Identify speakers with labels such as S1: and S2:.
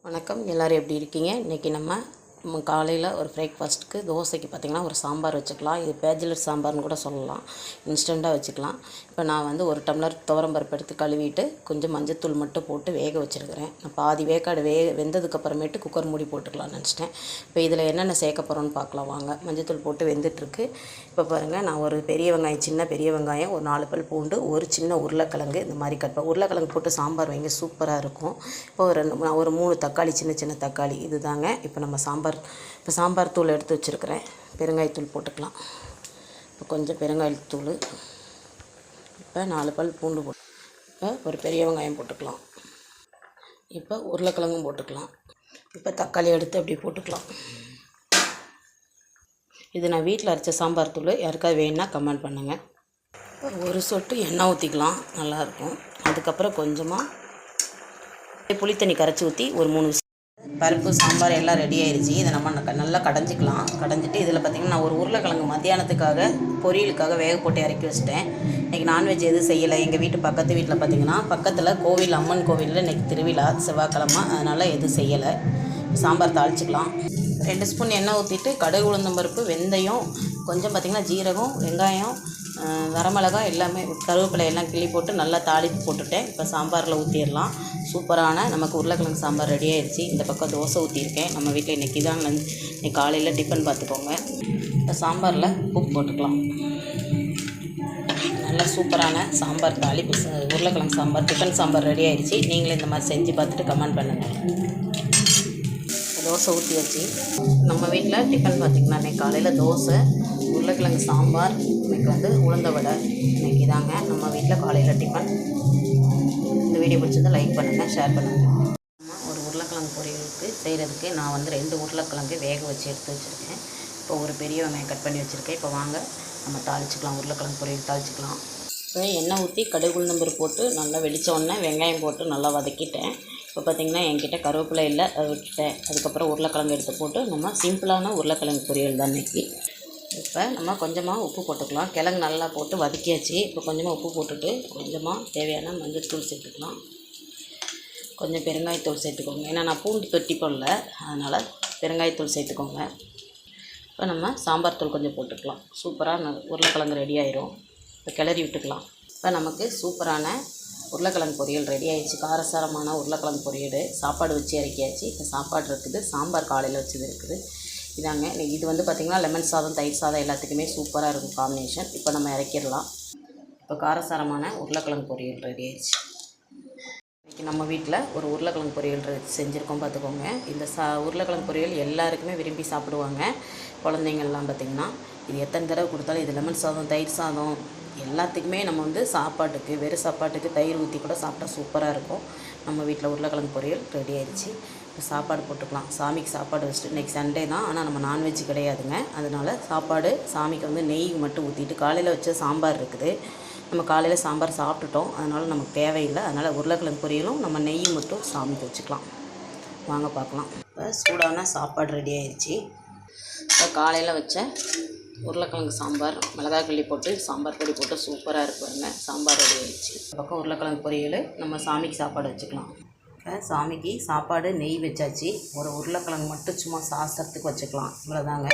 S1: வணக்கம். எல்லோரும் எப்படி இருக்கீங்க? இன்றைக்கி நம்ம காலையில் ஒரு பிரேக்ஃபாஸ்ட்டுக்கு தோசைக்கு பார்த்திங்கன்னா ஒரு சாம்பார் வச்சுக்கலாம். இது பேச்சுலர் சாம்பார்னு கூட சொல்லலாம். இன்ஸ்டண்ட்டாக வச்சுக்கலாம். இப்போ நான் வந்து ஒரு டம்ளர் துவரம்பருப்பு எடுத்து கழுவிட்டு கொஞ்சம் மஞ்சத்தூள் மட்டும் போட்டு வேக வச்சுருக்கிறேன். நான் பாதி வேக்காடு வெந்ததுக்கப்புறமேட்டு குக்கர் மூடி போட்டுக்கலாம்னு நினச்சிட்டேன். இப்போ இதில் என்னென்ன சேர்க்க போகிறோன்னு பார்க்கலாம் வாங்க. மஞ்சத்தூள் போட்டு வெந்துட்டுருக்கு. இப்போ பாருங்கள், நான் ஒரு பெரிய வெங்காயம், சின்ன பெரிய வெங்காயம், ஒரு 4 பல் பூண்டு, ஒரு சின்ன உருளைக்கிழங்கு இந்த மாதிரி உருளைக்கிழங்கு போட்டு சாம்பார் வைங்க, சூப்பராக இருக்கும். இப்போ ஒரு 3 தக்காளி, சின்ன சின்ன தக்காளி இது தாங்க. இப்போ நம்ம சாம்பார் தூள் எடுத்து வச்சுருக்கிறேன். பெருங்காயத்தூள் போட்டுக்கலாம். இப்போ கொஞ்சம் பெருங்காயத்தூள், இப்போ 4 பல் பூண்டு இப்போ ஒரு பெரிய வெங்காயம் போட்டுக்கலாம். இப்போ உருளைக்கிழங்கும் போட்டுக்கலாம். இப்போ தக்காளி எடுத்து அப்படி போட்டுக்கலாம். இது நான் வீட்டில் அரைச்ச சாம்பார் தூள். யாருக்காவது வேணுன்னா கமெண்ட் பண்ணுங்கள். ஒரு சொட்டு எண்ணெய் ஊற்றிக்கலாம், நல்லாயிருக்கும். அதுக்கப்புறம் கொஞ்சமாக புளித்தண்ணி கரைச்சி ஊற்றி ஒரு 3 பருப்பு சாம்பார் எல்லாம் ரெடி ஆயிடுச்சு. இதை நம்ம நல்லா கடைஞ்சிக்கலாம். கடைஞ்சிட்டு இதில் பார்த்திங்கன்னா நான் ஒரு உருளைக்கிழங்கு மத்தியானத்துக்காக பொரியலுக்காக வேக போட்டு இறக்கி வச்சிட்டேன். இன்றைக்கி நான்வெஜ் எதுவும் செய்யலை. எங்கள் பக்கத்து வீட்டில் பார்த்திங்கன்னா பக்கத்தில் கோவில், அம்மன் கோவிலில் இன்றைக்கி திருவிழா, செவ்வாய்க்கிழமை, அதனால் எதுவும் செய்யலை. சாம்பார் தாளிச்சிக்கலாம். 2 ஸ்பூன் எண்ணெய் ஊற்றிட்டு கடுகு, உளுந்தம் பருப்பு, வெந்தயம், கொஞ்சம் பார்த்திங்கன்னா ஜீரகம், வெங்காயம், வரமிளகாய் எல்லாமே, கருவேப்பிலை எல்லாம் கிள்ளி போட்டு நல்லா தாளிப்பு போட்டுட்டேன். இப்போ சாம்பாரில் ஊற்றிடலாம். சூப்பரான நமக்கு உருளைக்கிழங்கு சாம்பார் ரெடி ஆயிடுச்சு. இந்த பக்கம் தோசை ஊற்றிருக்கேன். நம்ம வீட்டில் இன்றைக்கி தான் இன்றைக்கி காலையில் டிஃபன் பார்த்துக்கோங்க. இப்போ சாம்பாரில் உப்பு போட்டுக்கலாம். நல்லா சூப்பரான சாம்பார் தாளிப்பு உருளைக்கிழங்கு சாம்பார், டிஃபன் சாம்பார் ரெடி ஆயிடுச்சு. நீங்களும் இந்த மாதிரி செஞ்சு பார்த்துட்டு கமெண்ட் பண்ணுங்கள். தோசை ஊற்றி வச்சு நம்ம வீட்டில் டிஃபன் பார்த்திங்கன்னா இன்றைக்கி காலையில் தோசை, உருளைக்கிழங்கு சாம்பார், இன்றைக்கி வந்து உளுந்த வடை. இன்றைக்கி தாங்க நம்ம வீட்டில் காலையில் டிஃபன். இந்த வீடியோ பிடிச்சதை லைக் பண்ணுங்கள், ஷேர் பண்ணுங்கள். ஒரு உருளைக்கிழங்கு பொரியலுக்கு செய்கிறதுக்கு நான் வந்து 2 உருளைக்கிழங்கு வேக வச்சு எடுத்து வச்சுருக்கேன். இப்போ ஒரு பெரிய வெங்காயம் கட் பண்ணி வச்சுருக்கேன். இப்போ வாங்க நம்ம தாளிச்சிக்கலாம். உருளைக்கிழங்கு பொரியல் தாளிச்சிக்கலாம். இப்போ எண்ணெய் ஊற்றி கடுகு, உளுந்தம் பருப்பு போட்டு நல்லா வெடித்த உடனே வெங்காயம் போட்டு நல்லா வதக்கிட்டேன். இப்போ பார்த்திங்கன்னா என்கிட்ட கருவேப்பிலை இல்லை, அதை விட்டுட்டேன். அதுக்கப்புறம் உருளைக்கிழங்கு எடுத்து போட்டு நம்ம சிம்பிளான உருளைக்கிழங்கு பொரியல் தான் இன்றைக்கி. இப்போ நம்ம கொஞ்சமாக உப்பு போட்டுக்கலாம். கிழங்கு நல்லா போட்டு வதக்கியாச்சு. இப்போ கொஞ்சமாக உப்பு போட்டுட்டு கொஞ்சமாக தேவையான மஞ்சள்தூள் சேர்த்துக்கலாம். கொஞ்சம் பெருங்காயத்தூள் சேர்த்துக்கோங்க. ஏன்னா நான் பூண்டு தொட்டி போடல, அதனால் பெருங்காயத்தூள் சேர்த்துக்கோங்க. இப்போ நம்ம சாம்பார் தூள் கொஞ்சம் போட்டுக்கலாம். சூப்பராக உருளைக்கிழங்கு ரெடி ஆயிரும். இப்போ கிளறி விட்டுக்கலாம். இப்போ நமக்கு சூப்பரான உருளைக்கிழங்கு பொரியல் ரெடி ஆகிடுச்சு. காரசாரமான உருளைக்கிழங்கு பொரியல் சாப்பாடு வச்சு இறக்கியாச்சு. இப்போ சாப்பாடு இருக்குது, சாம்பார் காலையில் வச்சது இருக்குது. இதாங்க இது வந்து பார்த்திங்கன்னா லெமன் சாதம், தயிர் சாதம் எல்லாத்துக்குமே சூப்பராக இருக்கும் காம்பினேஷன். இப்போ நம்ம இறக்கிடலாம். இப்போ காரசாரமான உருளைக்கிழங்கு பொரியல் ரெடி ஆயிடுச்சு. இன்றைக்கி நம்ம வீட்டில் ஒரு உருளைக்கிழங்கு பொரியல் செஞ்சுருக்கோம் பார்த்துக்கோங்க. இந்த உருளைக்கிழங்கு பொரியல் எல்லாருக்குமே விரும்பி சாப்பிடுவாங்க. குழந்தைங்கள்லாம் பார்த்திங்கன்னா இது எத்தனை தடவை கொடுத்தாலும், இது லெமன் சாதம், தயிர் சாதம் எல்லாத்துக்குமே நம்ம வந்து சாப்பாட்டுக்கு, வெறும் சாப்பாட்டுக்கு தயிர் ஊற்றி கூட சாப்பிட்டா சூப்பராக இருக்கும். நம்ம வீட்டில் உருளைக்கிழங்கு பொரியல் ரெடி ஆயிடுச்சு. இப்போ சாப்பாடு போட்டுக்கலாம். சாமிக்கு சாப்பாடு வச்சுட்டு, இன்றைக்கி சண்டே தான், ஆனால் நம்ம நான்வெஜ் கிடையாதுங்க. அதனால் சாப்பாடு சாமிக்கு வந்து நெய் மட்டும் ஊற்றிட்டு, காலையில் வச்ச சாம்பார் இருக்குது. நம்ம காலையில் சாம்பார் சாப்பிட்டுட்டோம், அதனால் நமக்கு தேவையில்லை. அதனால் உருளைக்கிழங்கு பொரியலும் நம்ம நெய் மட்டும் சாமிக்கு வச்சுக்கலாம். வாங்க பார்க்கலாம். இப்போ சூடான சாப்பாடு ரெடி ஆயிடுச்சு. இப்போ காலையில் வச்ச உருளைக்கிழங்கு சாம்பார், மிளகாய் கிள்ளி போட்டு சாம்பார் பொடி போட்டு சூப்பராக இருக்குங்க. சாம்பார் ரெடி ஆயிடுச்சு. பக்கம் உருளைக்கிழங்கு பொரியல் நம்ம சாமிக்கு சாப்பாடு வச்சுக்கலாம். இப்போ சாமிக்கு சாப்பாடு நெய் வச்சாச்சு. ஒரு உருளைக்கிழங்கு மட்டும் சும்மா சாஸ்திரத்துக்கு வச்சுக்கலாம். இவ்வளோதாங்க.